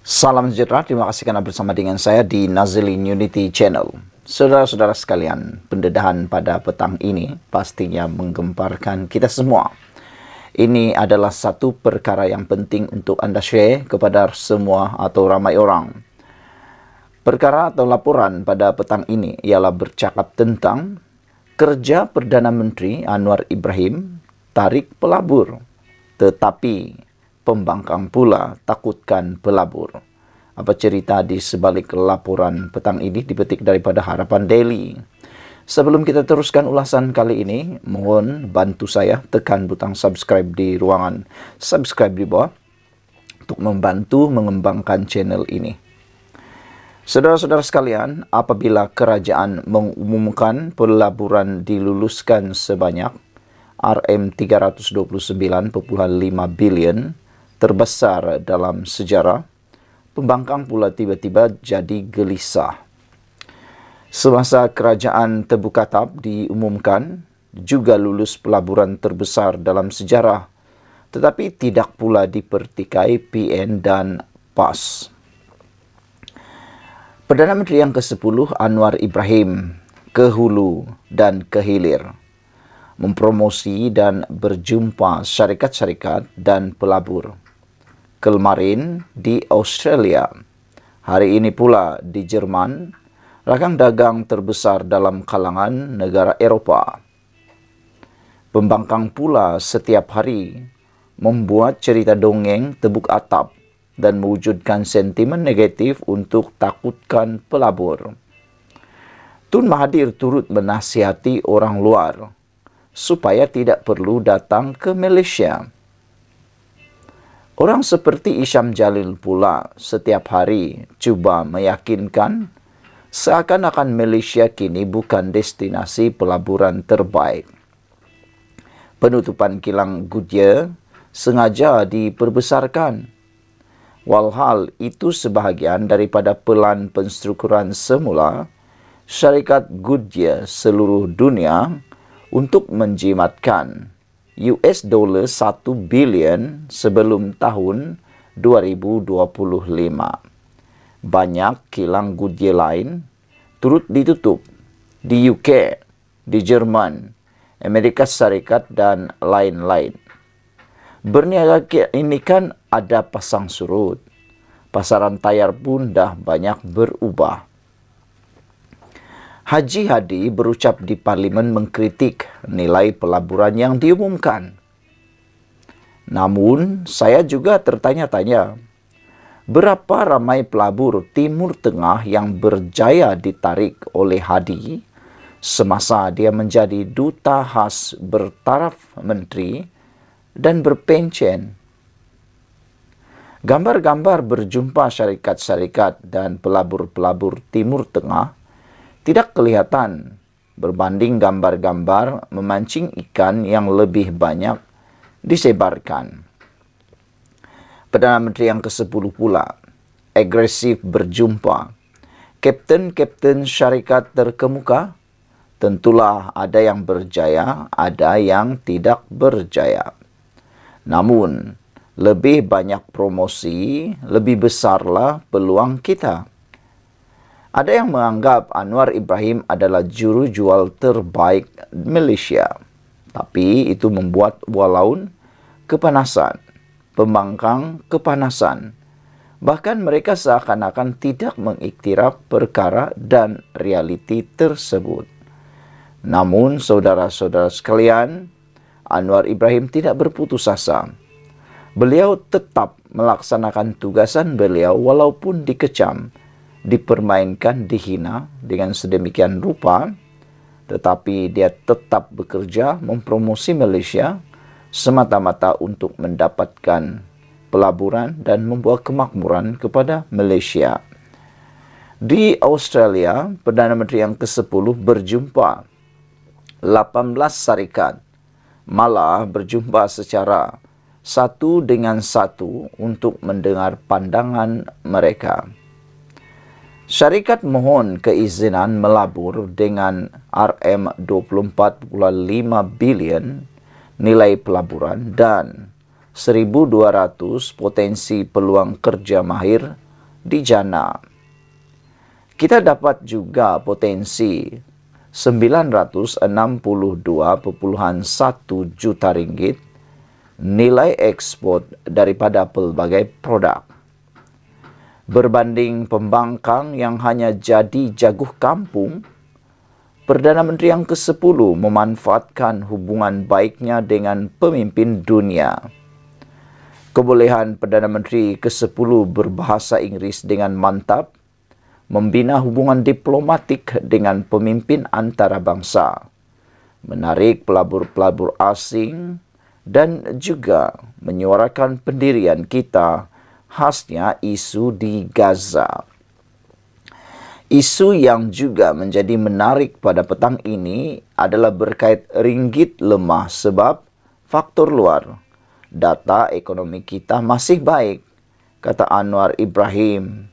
Salam sejahtera, terima kasih karena bersama dengan saya di Nazilin Unity Channel. Saudara-saudara sekalian, pendedahan pada petang ini pastinya menggemparkan kita semua. Ini adalah satu perkara yang penting untuk Anda share kepada semua atau ramai orang. Perkara atau laporan pada petang ini ialah bercakap tentang kerja Perdana Menteri Anwar Ibrahim tarik pelabur, tetapi pembangkang pula takutkan pelabur. Apa cerita di sebalik laporan petang ini dipetik daripada Harapan Daily. Sebelum kita teruskan ulasan kali ini, mohon bantu saya tekan butang subscribe di ruangan subscribe di bawah untuk membantu mengembangkan channel ini. Saudara-saudara sekalian, apabila kerajaan mengumumkan pelaburan diluluskan sebanyak RM329.5 bilion, terbesar dalam sejarah, pembangkang pula tiba-tiba jadi gelisah. Semasa kerajaan Tebu Katap diumumkan juga lulus pelaburan terbesar dalam sejarah, tetapi tidak pula dipertikai PN dan PAS. Perdana Menteri yang ke-10 Anwar Ibrahim ke hulu dan ke hilir, mempromosi dan berjumpa syarikat-syarikat dan pelabur. Kemarin di Australia, hari ini pula di Jerman, rakan dagang terbesar dalam kalangan negara Eropah. Pembangkang pula setiap hari membuat cerita dongeng tebuk atap dan mewujudkan sentimen negatif untuk takutkan pelabur. Tun Mahathir turut menasihati orang luar supaya tidak perlu datang ke Malaysia. Orang seperti Isham Jalil pula setiap hari cuba meyakinkan seakan-akan Malaysia kini bukan destinasi pelaburan terbaik. Penutupan kilang Goodyear sengaja diperbesarkan. Walhal itu sebahagian daripada pelan penstrukturan semula syarikat Goodyear seluruh dunia untuk menjimatkan $1 bilion sebelum tahun 2025. Banyak kilang Goodyear lain turut ditutup di UK, di Jerman, Amerika Serikat, dan lain-lain. Berniaga ini kan ada pasang surut. Pasaran tayar pun dah banyak berubah. Haji Hadi berucap di Parlimen mengkritik nilai pelaburan yang diumumkan. Namun, saya juga tertanya-tanya, berapa ramai pelabur Timur Tengah yang berjaya ditarik oleh Hadi semasa dia menjadi duta khas bertaraf menteri dan berpencen. Gambar-gambar berjumpa syarikat-syarikat dan pelabur-pelabur Timur Tengah tidak kelihatan berbanding gambar-gambar memancing ikan yang lebih banyak disebarkan. Perdana Menteri yang ke-10 pula agresif berjumpa kapten-kapten syarikat terkemuka. Tentulah ada yang berjaya, ada yang tidak berjaya. Namun, lebih banyak promosi, lebih besarlah peluang kita. Ada yang menganggap Anwar Ibrahim adalah juru jual terbaik Malaysia. Tapi itu membuat walaun kepanasan, pembangkang kepanasan. Bahkan mereka seakan-akan tidak mengiktiraf perkara dan realiti tersebut. Namun, saudara-saudara sekalian, Anwar Ibrahim tidak berputus asa. Beliau tetap melaksanakan tugasan beliau walaupun dikecam, dipermainkan, dihina dengan sedemikian rupa, tetapi dia tetap bekerja mempromosi Malaysia semata-mata untuk mendapatkan pelaburan dan membawa kemakmuran kepada Malaysia. Di Australia, Perdana Menteri yang ke-10 berjumpa 18 syarikat, malah berjumpa secara satu dengan satu untuk mendengar pandangan mereka. Syarikat mohon keizinan melabur dengan RM24.5 bilion nilai pelaburan dan 1.200 potensi peluang kerja mahir di jana. Kita dapat juga potensi 962,1 juta ringgit nilai ekspor daripada pelbagai produk. Berbanding pembangkang yang hanya jadi jaguh kampung, Perdana Menteri yang ke-10 memanfaatkan hubungan baiknya dengan pemimpin dunia. Kebolehan Perdana Menteri ke-10 berbahasa Inggeris dengan mantap, membina hubungan diplomatik dengan pemimpin antarabangsa, menarik pelabur-pelabur asing, dan juga menyuarakan pendirian kita khasnya isu di Gaza. Isu yang juga menjadi menarik pada petang ini adalah berkait ringgit lemah sebab faktor luar. Data ekonomi kita masih baik, kata Anwar Ibrahim.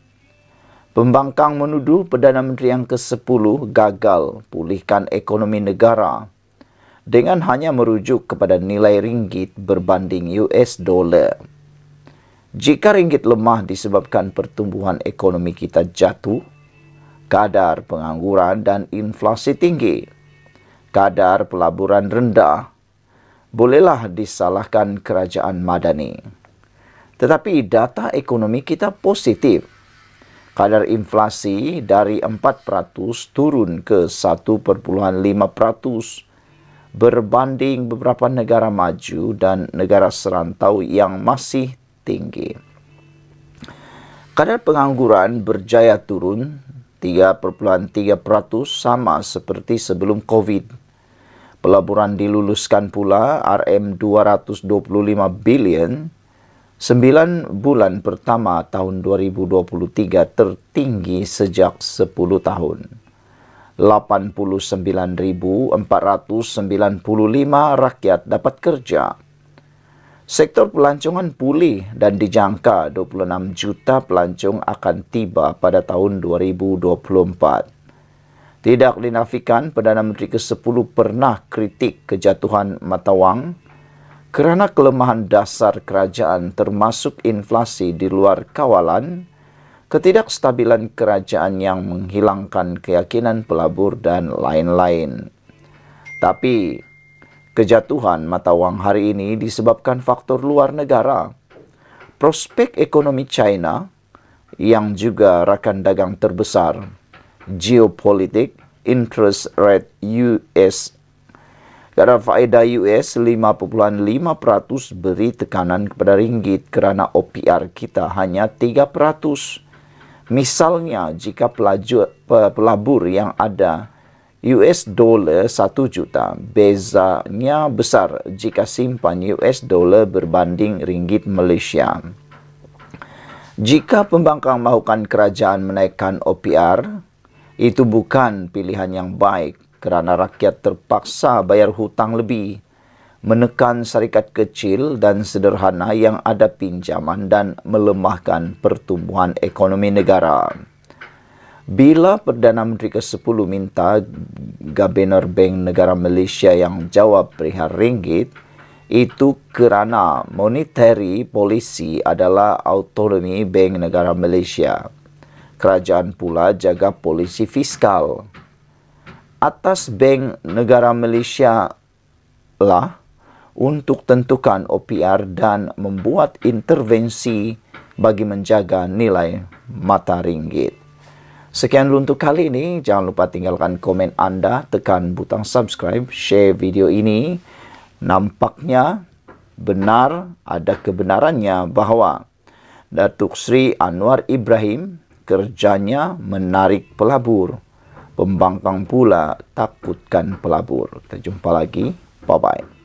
Pembangkang menuduh Perdana Menteri yang ke-10 gagal pulihkan ekonomi negara dengan hanya merujuk kepada nilai ringgit berbanding US dollar. Jika ringgit lemah disebabkan pertumbuhan ekonomi kita jatuh, kadar pengangguran dan inflasi tinggi, kadar pelaburan rendah, bolehlah disalahkan kerajaan Madani. Tetapi data ekonomi kita positif. Kadar inflasi dari 4% turun ke 1,5% berbanding beberapa negara maju dan negara serantau yang masih tinggi. Kadar pengangguran berjaya turun 3,3% sama seperti sebelum COVID. Pelaburan diluluskan pula RM225 bilion 9 bulan pertama tahun 2023 tertinggi sejak 10 tahun. 89,495 rakyat dapat kerja. Sektor pelancongan pulih dan dijangka 26 juta pelancong akan tiba pada tahun 2024. Tidak dinafikan Perdana Menteri ke-10 pernah kritik kejatuhan mata wang kerana kelemahan dasar kerajaan termasuk inflasi di luar kawalan, ketidakstabilan kerajaan yang menghilangkan keyakinan pelabur dan lain-lain. Tapi kejatuhan mata wang hari ini disebabkan faktor luar negara. Prospek ekonomi China yang juga rakan dagang terbesar, geopolitik, interest rate US, kadar faedah US 5.5% beri tekanan kepada ringgit kerana OPR kita hanya 3%. Misalnya, jika pelabur yang ada US dollar 1 juta, bezanya besar jika simpan US dollar berbanding ringgit Malaysia. Jika pembangkang mahukan kerajaan menaikkan OPR, itu bukan pilihan yang baik kerana rakyat terpaksa bayar hutang lebih, menekan syarikat kecil dan sederhana yang ada pinjaman dan melemahkan pertumbuhan ekonomi negara. Bila Perdana Menteri ke-10 minta Gubernur Bank Negara Malaysia yang jawab perihal ringgit, itu kerana monetary policy adalah autonomi Bank Negara Malaysia. Kerajaan pula jaga polisi fiskal. Atas Bank Negara Malaysia lah untuk tentukan OPR dan membuat intervensi bagi menjaga nilai mata ringgit. Sekian dulu untuk kali ini. Jangan lupa tinggalkan komen anda, tekan butang subscribe, share video ini. Nampaknya benar, ada kebenarannya bahawa Datuk Seri Anwar Ibrahim kerjanya menarik pelabur. Pembangkang pula takutkan pelabur. Kita jumpa lagi. Bye-bye.